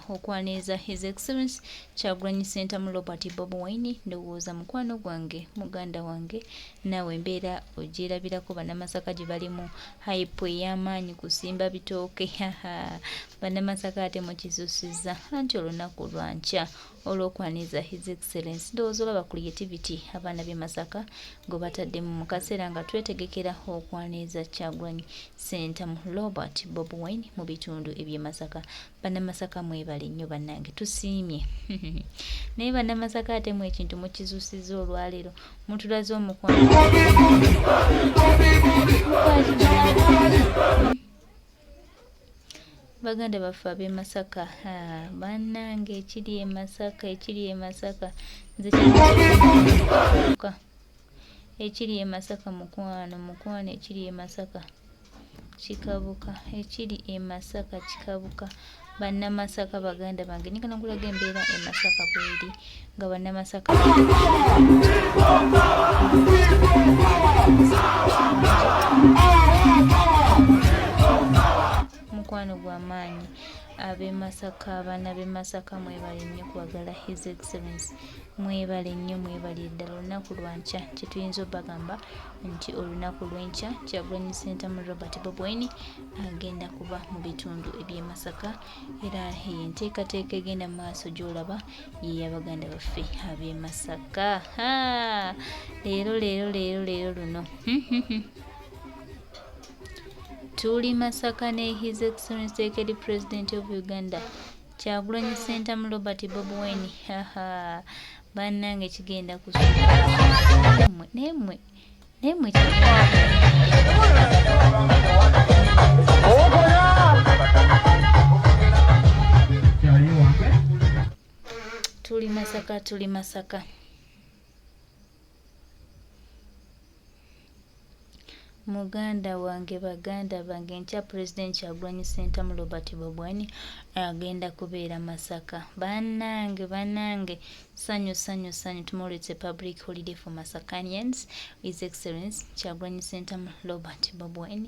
okwaniriza His Excellency Kyagulanyi Ssentamu Robert Bobi Wine. Ndowooza mukwano gwange, muganda wange, naawe embeera ogirabirako. Bannamasaka gye balimu hype ey'amaanyi kusimba bitooke. Bannamasaka ate mukizusizza anti olunaku lwa nkya olw'okwaniriza His Excellency. Ndowooza olaba creativity abaana b'e Masaka gwe bataddemu mu kaseera nga twetegekera okwaniriza Kyagulanyi Ssentamu Robert Bobi Wine mu bitundu eby'e Masaka. Bannamasaka mwebale nnyo bannange, tusiimye. Naye bannamasaka ate mu ekintu mukizuusizza olwaleero, mutulaze omukwano baganda baffe ab'e Masaka. Bannange ekiri e Masaka, ekiri e Masaka nze kikabuka, ekiri e Masaka mukwano ekiri e Masaka kikabuka, ekiri e Masaka kikabuka. Bannamasaka baganda bange, nikana nkulaga embeera e Masaka bweri nga bannamasaka mukwano gw'amaanyi. Ab'e Masaka, abaana b'e Masaka mwebale nnyo kwagala His Excellency, mwebale nnyo, mwebale ddala. Olunaku lwa nkya kye tuyinza obbagamba nti olunaku lw'enkya Kyagulanyi Ssentamu Robert Bobi Wine agenda kuba mu bitundu eby'e Masaka, era enteekateeka egenda mu maaso gy'olaba y'ey'abaganda baffe ab'e Masaka. Leero luno tuli Masaka ne His Excellency Ekedi President of Uganda Kyagulanyi Ssentamu Robert Bobi Wine. Bannange kigenda kusuka nemwe tuli Masaka. Muganda wange, baganda bange, nkya President Kyagulanyi Ssentamu Robert Bobi Wine agenda kubeera Masaka. Bannange, sanyu. Tomorrow it's a public holiday for Masakanians. His Excellency Kyagulanyi Ssentamu Robert Bobi Wine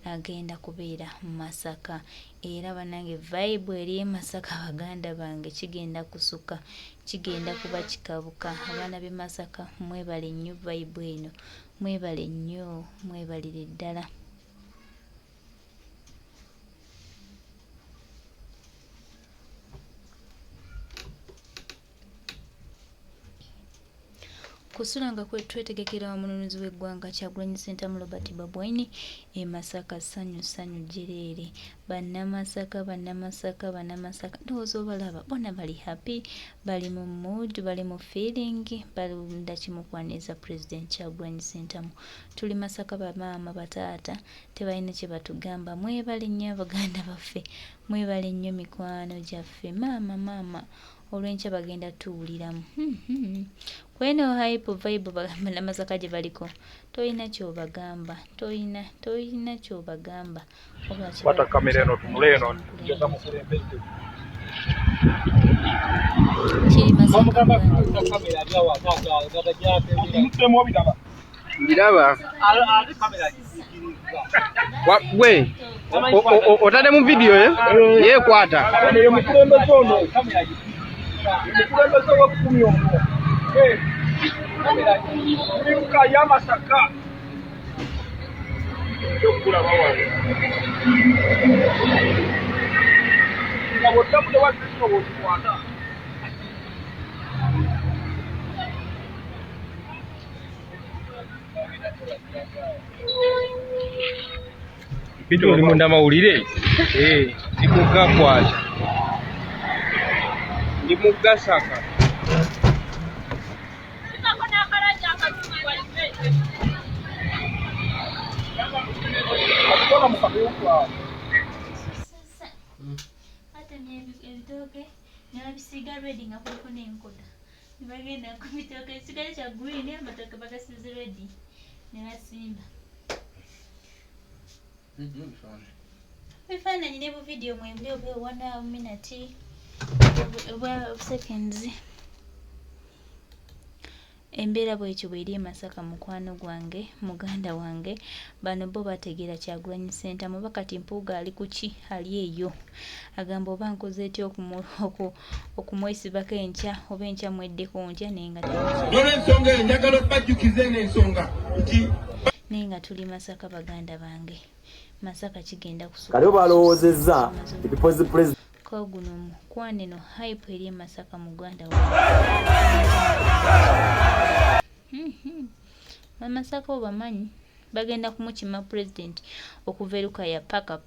agenda kubeera Masaka. Era bannange vibe eri e Masaka baganda bange kigenda kusuka, kigenda kuba kikabuka. Abaana b'e Masaka mwebale nnyo vibe eno, mwebale nnyo, mwebalire ddala. Kusula nga twetegekera omununuzi w'eggwanga Kyagulanyi Ssentamu Robert Bobi Wine e Masaka. Sanyu jereere. Bannamasaka, ndowooza obalaba bonna bali happy, bali mu mood, bali mu feeling, balunda kimukwaniriza President Kyagulanyi Ssentamu. Tuli Masaka, bamaama bataata tebalina kye batugamba. Mwebale nnyo abaganda baffe, mwebale nnyo mikwano gyaffe. Maama olw'enkya bagenda tuwuliramu. Kweno hype vibe bannamasaka gye baliko toyina kyobagamba, toyina kyobagamba. Wata kamera eno tunule eno njeza mukulembeze kiri Masaka ndiraba gwe otade mu video yekwata mukulembeze ono mukulembeze w'ekumi ono Mulimuka ya Masaka yokula bawaye ngabota mu wa Kristo wokwata Bitu oli munda mawulire ndikuga kwacha ndimugasaka ebitooke nebisiiga redi nga kuliko n'enkoda nebagenda ku bitooke ekisigale kya green, amatooke bagasize redi nebasimba. Bifaananyi ne buvidiyo mwembuli obwa 1 minute obwa seconds. Embeera bw'ekyo bw'eri e Masaka mukwano gwange muganda wange bano bo bategeera Kyagulanyi Ssentamu oba kati Mpuuga ali ku ki ali eyo agamba oba nkoze etya okumwesibako enkya oba enkya mweddeko ntya naye nga tuli Masaka baganda bange Masaka kigenda balowoozezza ko guno mukwano eno hype eri e Masaka muganda Masaka obamanyi bagenda kumukima president okuva e Lukaya paka